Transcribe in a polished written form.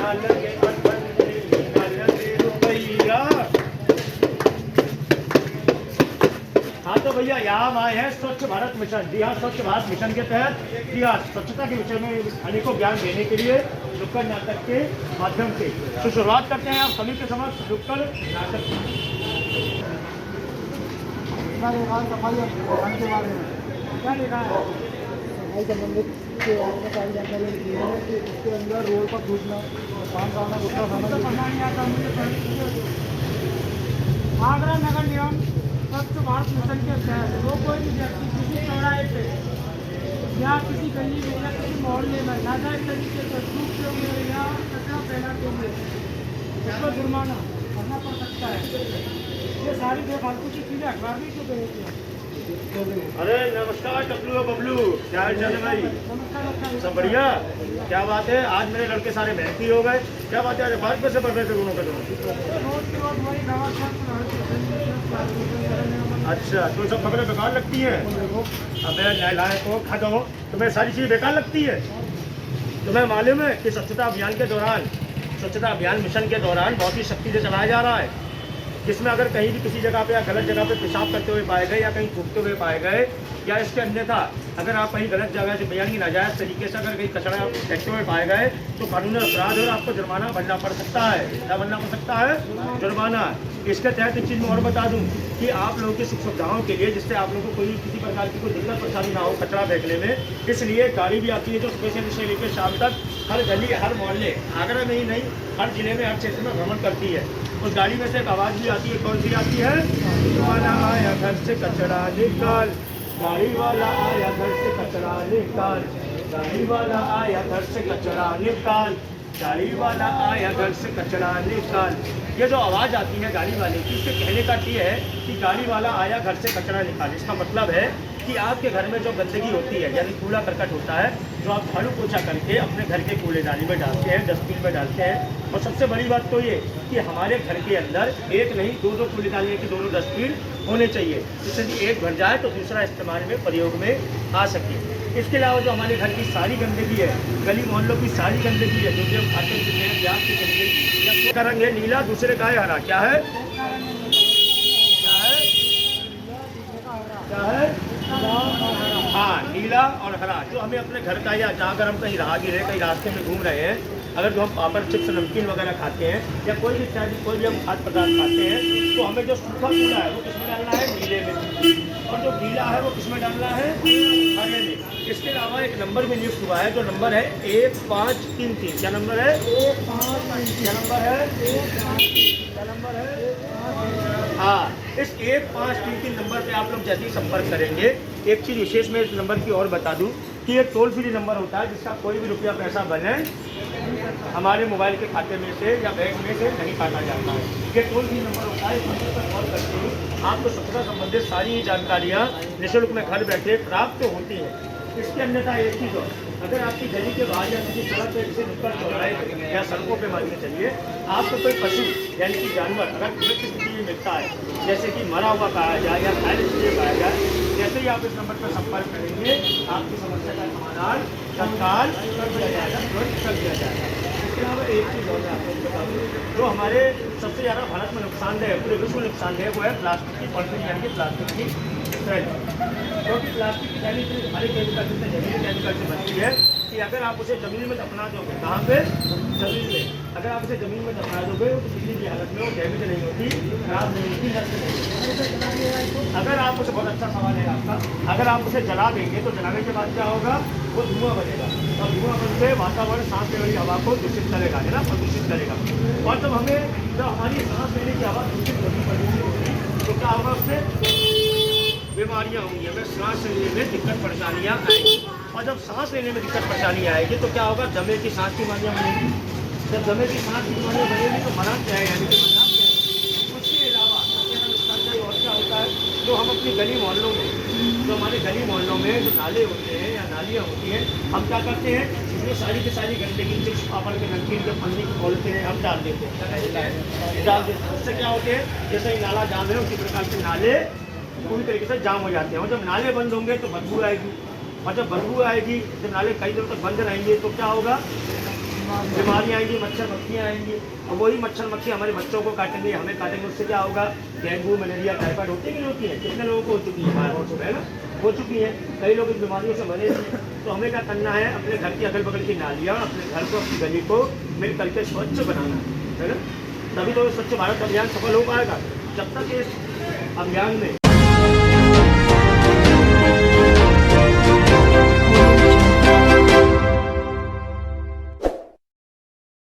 हाँ तो भैया यहाँ हम आए हैं स्वच्छ भारत मिशन। जी हाँ, स्वच्छ भारत मिशन के तहत जी हाँ स्वच्छता के विषय में अनेकों ज्ञान देने के लिए नुक्कड़ नाटक के माध्यम से तो शुरुआत करते हैं आप सभी के समक्ष नुक्कड़ नाटक सफाई के बारे में क्या लिखा है? सफाई संबंधित के बारे में सारी जानकारी दी है कि इसके अंदर रोड पर थूकना, पान खाना, गुटखा खाना। आगरा नगर निगम स्वच्छ भारत मिशन के तहत वो कोई भी व्यक्ति किसी चौराहे पे या किसी गली में या किसी मोहल्ले में नाजायज तरीके से थूकते हुए या कचरा फैलाते हुए उसको जुर्माना भरना पड़ सकता है। ये सारी बेफालतू की चीज़ें अखबार में क्यों भेजते हैं? अरे नमस्कार टपलू और बबलू, क्या हाल चाल है भाई? सब बढ़िया। क्या बात है, आज मेरे लड़के सारे मेहनती हो गए। क्या बात है, आज बात कैसे पढ़ रहे थे दोनों के दोनों? अच्छा, तो सब खबरें बेकार लगती हैं? अबे नालायक हो, खा दो, तुम्हें सारी चीज़ें बेकार लगती है? तुम्हें मालूम है कि स्वच्छता अभियान के दौरान, स्वच्छता अभियान मिशन के दौरान बहुत ही सख्ती से चलाया जा रहा है, जिसमें अगर कहीं भी किसी जगह पे या गलत जगह पे पेशाब करते हुए पाए गए या कहीं थूकते हुए पाए गए या इसके अन्यथा अगर आप कहीं गलत जगह से यानी नाजायज तरीके से अगर कहीं कचरा फेंकते हुए पाए गए तो कानूनी अपराध है और आपको जुर्माना भरना पड़ सकता है। क्या भरना पड़ सकता है? जुर्माना। इसके तहत एक चीज़ मैं और बता दूं कि आप लोगों की सुख सुविधाओं के लिए, जिससे आप लोगों को कोई किसी प्रकार की कोई दिक्कत परेशानी ना हो कचरा फेंकने में, इसलिए गाड़ी भी आती है जो सुबह से लेकर शाम तक हर गली हर मोहल्ले, आगरा में ही नहीं हर जिले में हर क्षेत्र में भ्रमण करती है। उस गाड़ी में से एक आवाज़ भी आती है। कौन सी आती है? वाला आया घर से कचरा निकाल, गाड़ी वाला आया घर से कचरा निकाल, गाड़ी वाला आया घर से कचरा निकाल, गाड़ी वाला आया घर से कचरा निकाल। ये जो आवाज़ आती है गाड़ी वाले की, इससे कहने का ये है कि गाड़ी वाला आया घर से कचरा निकाल। इसका मतलब है कि आपके घर में जो गंदगी होती है यानी कूड़ा करकट होता है, जो आप झाड़ू पोछा करके अपने घर के कूड़ेदानी में डालते हैं, डस्टबिन में डालते हैं। और सबसे बड़ी बात तो ये कि हमारे घर के अंदर एक नहीं दो कूड़ेदानी के दोनों डस्टबिन होने चाहिए, जिससे कि एक भर जाए तो दूसरा इस्तेमाल में प्रयोग में आ सके। इसके अलावा जो हमारे घर की सारी गंदगी है, गली मोहल्लों की सारी गंदगी है, जो भी हम खाते पीते हैं, प्याज की गंदगी का रंग है नीला, दूसरे का है हरा। क्या है? क्या है? हाँ, नीला और हरा। जो हमें अपने घर का या जहाँ अगर हम कहीं राहगीर है, कहीं रास्ते में घूम रहे हैं, अगर जो हम पापड़ चिप्स नमकीन वगैरह खाते हैं या कोई भी इत्यादि कोई भी हम खाद्य पदार्थ खाते हैं, तो हमें जो सूखा कूड़ा है वो किसमें डालना है? नीले में, और जो गीला है वो किसमें डालना है? हरे में। इसके अलावा एक नंबर भी नियुक्त हुआ है, जो नंबर है 1533। क्या नंबर है? 1533। क्या नंबर है? 1533। क्या नंबर है? हाँ, इस 1533 नंबर पे आप लोग जैसे ही संपर्क करेंगे, एक चीज़ विशेष मैं इस नंबर की और बता दूं कि ये टोल फ्री नंबर होता है, जिसका कोई भी रुपया पैसा बने हमारे मोबाइल के खाते में से या बैंक में से नहीं काटा जाता है। ये टोल फ्री नंबर होता है। इस नंबर पर कॉल करके आपको स्वच्छता संबंधित सारी जानकारियाँ निःशुल्क में घर बैठे प्राप्त होती हैं। इसके अन्यथा एक चीज़ हो, अगर आपकी गली के बाहर या किसी सड़क पर किसी नुक्कड़ चौराहे या सड़कों पे मान के चलिए आपको कोई पशु यानी कि जानवर अगर सुरक्षित स्थिति में मिलता है, जैसे कि मरा हुआ पाया जाए या घायल स्थिति में पाया जाए, जैसे ही आप इस नंबर पर संपर्क करेंगे आपकी समस्या का समाधान तत्काल कर दिया जाएगा, तुरंत कर दिया जाएगा। इसके अलावा एक चीज़ और मैं आपको बता दूँ, जो हमारे सबसे ज़्यादा भारत में नुकसानदेह है, पूरे विश्व में नुकसानदेह वो है प्लास्टिक की पॉलिथीन यानी कि प्लास्टिक की थैली। क्योंकि प्लास्टिक की थैली इतनी भारी केमिकल से जमीनी केमिकल से बनती है कि अगर आप उसे ज़मीन में दफना दोगे, कहाँ पे? ज़मीन में। अगर आप उसे ज़मीन में दफना दोगे तो किसी भी हालत में वो डैमेज नहीं होती, खराब नहीं होती, नष्ट नहीं होती। अगर आप उसे, बहुत अच्छा सवाल है आपका, अगर आप उसे जला देंगे तो जलाने के बाद क्या होगा? वो धुआं बनेगा और धुआं बन के वातावरण सांस लेने की हवा को दूषित करेगा, है ना, प्रदूषित करेगा। और जब हमारी सांस लेने की हवा दूषित होगी तो क्या होगा? उससे बीमारियाँ होंगी, हमें सांस लेने में दिक्कत परेशानियाँ आएंगी। और जब सांस लेने में दिक्कत परेशानी आएगी तो क्या होगा? दमे की सांस की बीमारियाँ बनेगी। जब दमे की सांस की बीमारियाँ बनेगी तो मरा क्या है, यानी कि मरना क्या है। उसके अलावा नुकसानदायक और क्या होता है? जो हम अपनी गली मोहल्लों में, जो हमारे गली मोहल्लों में जो नाले होते हैं या नालियाँ होती हैं, हम क्या करते हैं? इसमें सारी की सारी गंदगी, चिप्स पापड़ के नमकीन के पन्नी खोलते हैं, हम डाल देते हैं, डाल देते हैं। उससे क्या होते हैं? जैसे ही नाला जाम है उसी प्रकार से नाले पूरी तरीके से जाम हो जाते हैं। और जब नाले बंद होंगे तो बदबू आएगी, और जब बदबू आएगी, जब नाले कई दिनों तक बंद रहेंगे तो क्या होगा? बीमारियाँ आएंगी, मच्छर मक्खियाँ आएंगी, और वही मच्छर मक्खी हमारे बच्चों को काटेंगे, हमें काटेंगे, उससे क्या होगा? डेंगू, मलेरिया, टाइफाइड होती कि नहीं होती है? कितने लोगों को हो चुकी है ना, हो चुकी है। कई लोग इस बीमारियों से मरे भी हैं। तो हमें क्या करना है? अपने घर की अगल बगल की नालियाँ, अपने घर को, अपनी गली को मिल करके स्वच्छ बनाना है ना। तभी तो स्वच्छ भारत अभियान सफल हो पाएगा। जब तक इस अभियान में